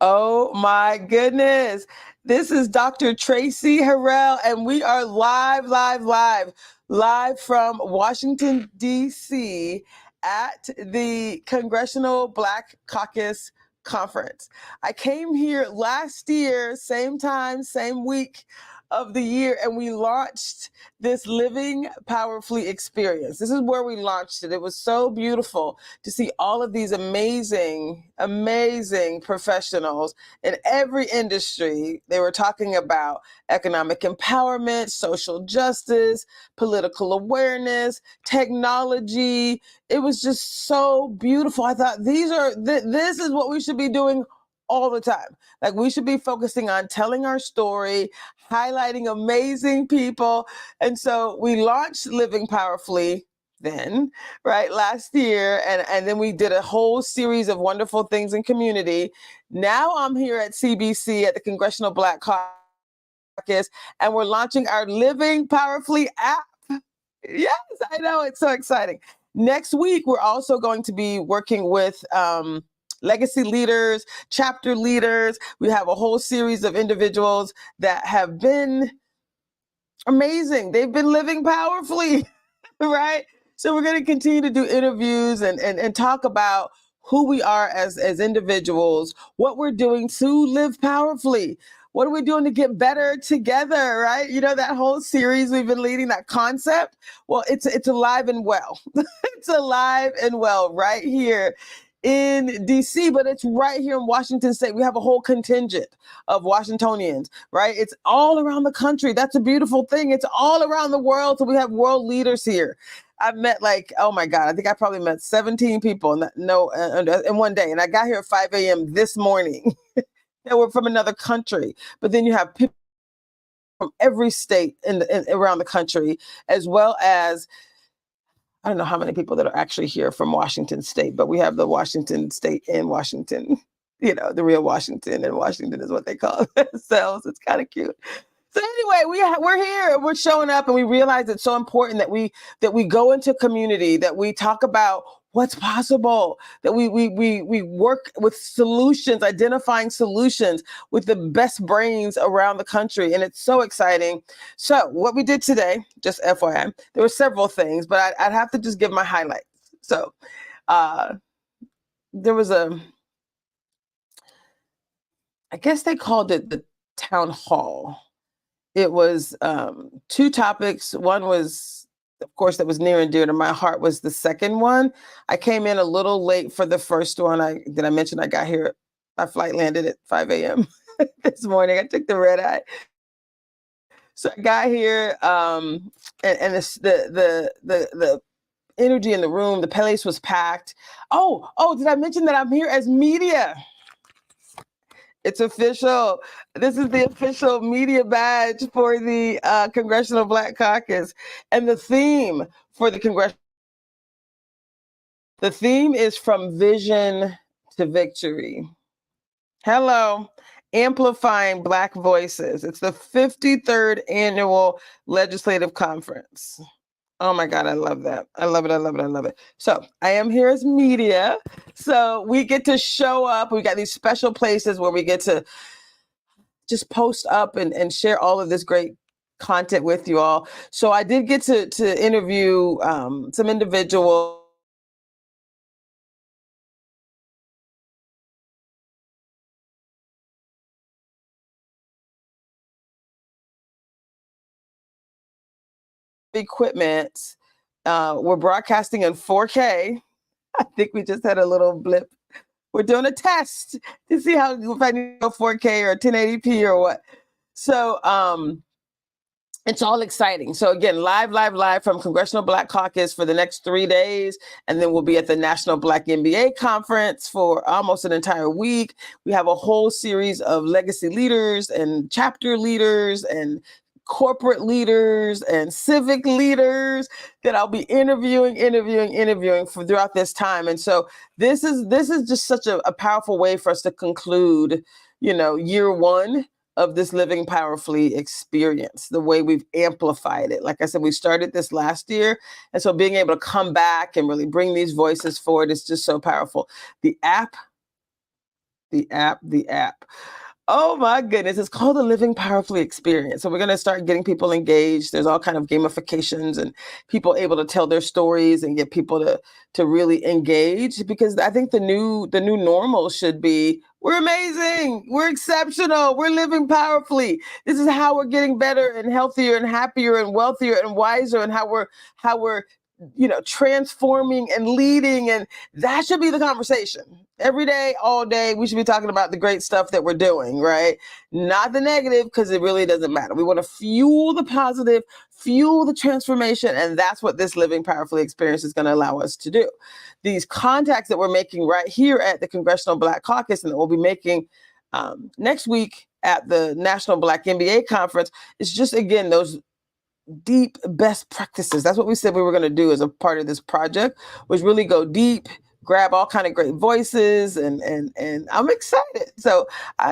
Oh my goodness. This is Dr. Tracy Harrell, and we are live from Washington, D.C. at the Congressional Black Caucus Conference. I came here last year, same time, same week of the year, and we launched this Living Powerfully experience. This is where we launched it. It was so beautiful to see all of these amazing professionals in every industry. They were talking about economic empowerment, social justice, political awareness, technology. It was just so beautiful. I thought this is what we should be doing all the time. Like, we should be focusing on telling our story, highlighting amazing people. And so we launched Living Powerfully then, right, last year. And then we did a whole series of wonderful things in community. Now I'm here at CBC at the Congressional Black Caucus, and we're launching our Living Powerfully app. Yes, I know. It's so exciting. Next week, we're also going to be working with legacy leaders, chapter leaders. We have a whole series of individuals that have been amazing. They've been living powerfully, right? So we're going to continue to do interviews and talk about who we are as individuals, what we're doing to live powerfully. What are we doing to get better together, right? You know, that whole series we've been leading, that concept. Well, it's alive and well. It's alive and well right here in DC, but it's right here in Washington State. We have a whole contingent of Washingtonians, right? It's all around the country. That's a beautiful thing. It's all around the world. So we have world leaders here. I've met oh my God, I think I probably met 17 people in one day. And I got here at 5 a.m. this morning that were from another country. But then you have people from every state around the country, as well as I don't know how many people that are actually here from Washington State, but we have the Washington State in Washington, the real Washington, and Washington is what they call themselves. It's kind of cute. So anyway, we're here, we're showing up, and we realize it's so important that we go into community, that we talk about what's possible, that we work with solutions, identifying solutions with the best brains around the country. And it's so exciting. So what we did today, just FYI, there were several things, but I'd have to just give my highlights. So there was I guess they called it the town hall. It was two topics. One was, of course, that was near and dear to my heart, was the second one. I came in a little late for the first one. Did I mention I got here? My flight landed at 5 a.m. this morning. I took the red eye. So I got here, and the energy in the room, the place was packed. Oh, did I mention that I'm here as media? It's official. This is the official media badge for the Congressional Black Caucus. And the theme for the theme is From Vision to Victory. Hello, Amplifying Black Voices. It's the 53rd Annual Legislative Conference. Oh my God, I love that. I love it. So I am here as media. So we get to show up. We got these special places where we get to just post up and share all of this great content with you all. So I did get to interview some individuals. Equipment. We're broadcasting in 4K. I think we just had a little blip. We're doing a test to see if I need to go 4K or 1080p or what. So it's all exciting. So again, live from Congressional Black Caucus for the next 3 days. And then we'll be at the National Black MBA Conference for almost an entire week. We have a whole series of legacy leaders and chapter leaders and corporate leaders and civic leaders that I'll be interviewing for throughout this time. And so this is just such a powerful way for us to conclude, year one of this Living Powerfully experience, the way we've amplified it. Like I said, we started this last year. And so being able to come back and really bring these voices forward is just so powerful. The app The app. Oh my goodness. It's called the Living Powerfully Experience. So we're going to start getting people engaged. There's all kind of gamifications and people able to tell their stories and get people to really engage, because I think the new normal should be, we're amazing, we're exceptional, we're living powerfully. This is how we're getting better and healthier and happier and wealthier and wiser, and how we're transforming and leading. And that should be the conversation. Every day, all day, we should be talking about the great stuff that we're doing, right? Not the negative, because it really doesn't matter. We want to fuel the positive, fuel the transformation, and that's what this Living Powerfully experience is going to allow us to do. These contacts that we're making right here at the Congressional Black Caucus, and that we'll be making next week at the National Black MBA Conference, is just, again, those deep best practices. That's what we said we were going to do as a part of this project, was really go deep, grab all kind of great voices, and I'm excited. So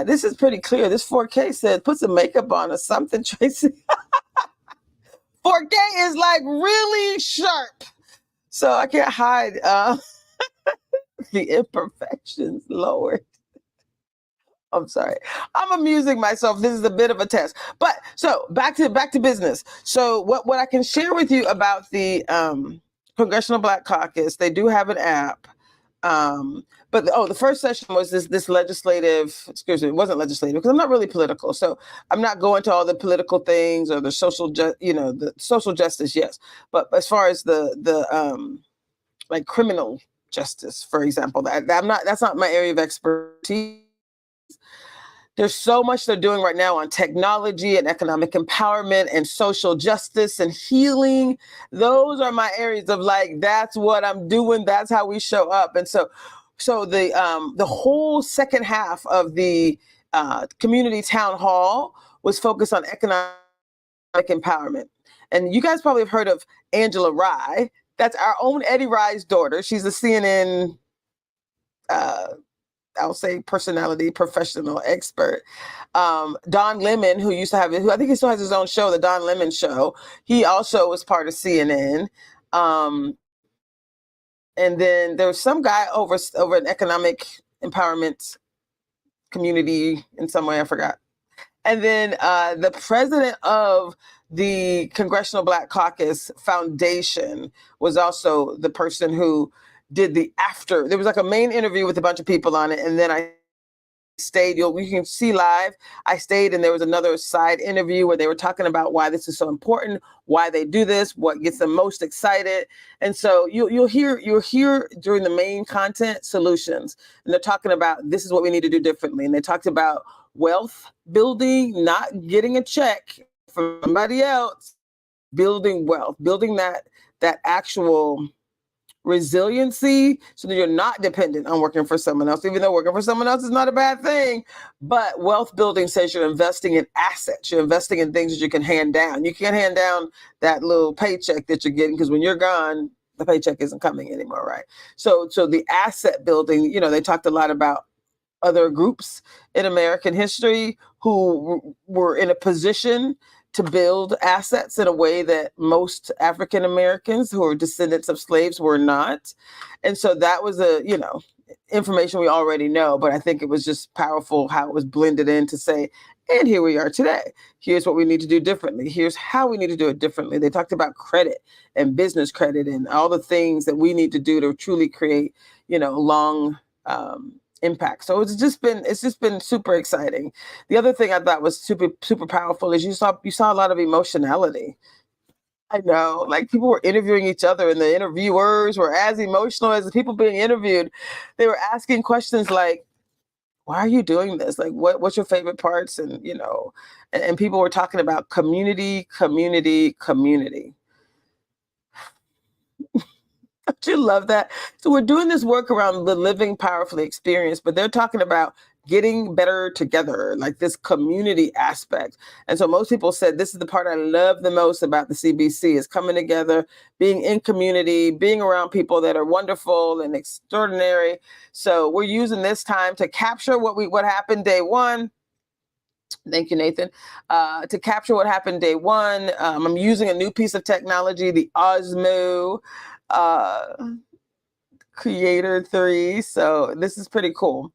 this is pretty clear. This 4K says put some makeup on or something, Tracy. 4K is like really sharp, so I can't hide the imperfections, Lord. I'm sorry. I'm amusing myself. This is a bit of a test. But so back to business. So what I can share with you about the Congressional Black Caucus, they do have an app. But the first session was this legislative, excuse me, it wasn't legislative, because I'm not really political. So I'm not going to all the political things or the the social justice, yes. But as far as the like criminal justice, for example, that's not my area of expertise. There's so much they're doing right now on technology and economic empowerment and social justice and healing. Those are my areas of like, that's what I'm doing. That's how we show up. And so the whole second half of the community town hall was focused on economic empowerment. And you guys probably have heard of Angela Rye. That's our own Eddie Rye's daughter. She's a CNN I'll say personality, professional, expert. Don Lemon, who I think he still has his own show, the Don Lemon Show. He also was part of CNN. And then there was some guy over an economic empowerment community in some way, I forgot. And then the president of the Congressional Black Caucus Foundation was also the person who did the after. There was like a main interview with a bunch of people on it, and then I stayed. You can see live. I stayed, and there was another side interview where they were talking about why this is so important, why they do this, what gets them most excited. And so you'll hear during the main content solutions, and they're talking about this is what we need to do differently. And they talked about wealth building, not getting a check from somebody else, building wealth, building that actual resiliency, so that you're not dependent on working for someone else, even though working for someone else is not a bad thing. But wealth building says you're investing in assets. You're investing in things that you can hand down. You can't hand down that little paycheck that you're getting, because when you're gone, the paycheck isn't coming anymore, right? So the asset building, they talked a lot about other groups in American history who were in a position to build assets in a way that most African Americans who are descendants of slaves were not. And so that was information we already know, but I think it was just powerful how it was blended in to say, and here we are today. Here's what we need to do differently. Here's how we need to do it differently. They talked about credit and business credit and all the things that we need to do to truly create, long impact. So it's just been super exciting. The other thing I thought was super, super powerful is you saw a lot of emotionality. I know, like people were interviewing each other, and the interviewers were as emotional as the people being interviewed. They were asking questions like, why are you doing this? Like, what's your favorite parts? And, and people were talking about community. Don't you love that? So we're doing this work around the Living Powerfully experience, but they're talking about getting better together, like this community aspect. And so most people said this is the part I love the most about the CBC, is coming together, being in community, being around people that are wonderful and extraordinary. So we're using this time to capture what happened day one. Thank you, Nathan. To capture what happened day one, I'm using a new piece of technology, the Osmo Creator 3. So this is pretty cool.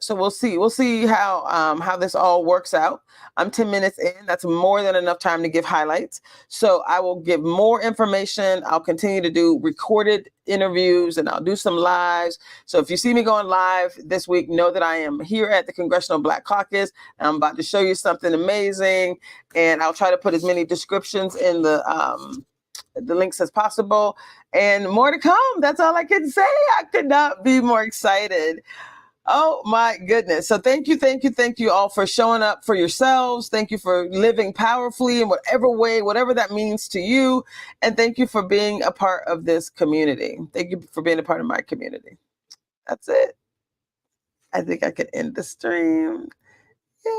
So we'll see. We'll see how this all works out. I'm 10 minutes in. That's more than enough time to give highlights. So I will give more information. I'll continue to do recorded interviews and I'll do some lives. So if you see me going live this week, know that I am here at the Congressional Black Caucus and I'm about to show you something amazing. And I'll try to put as many descriptions in the links as possible and more to come. That's all I can say. I could not be more excited. Oh my goodness. So thank you all for showing up for yourselves. Thank you for living powerfully in whatever way, whatever that means to you. And thank you for being a part of this community. Thank you for being a part of my community. That's it. I think I could end the stream. Yay.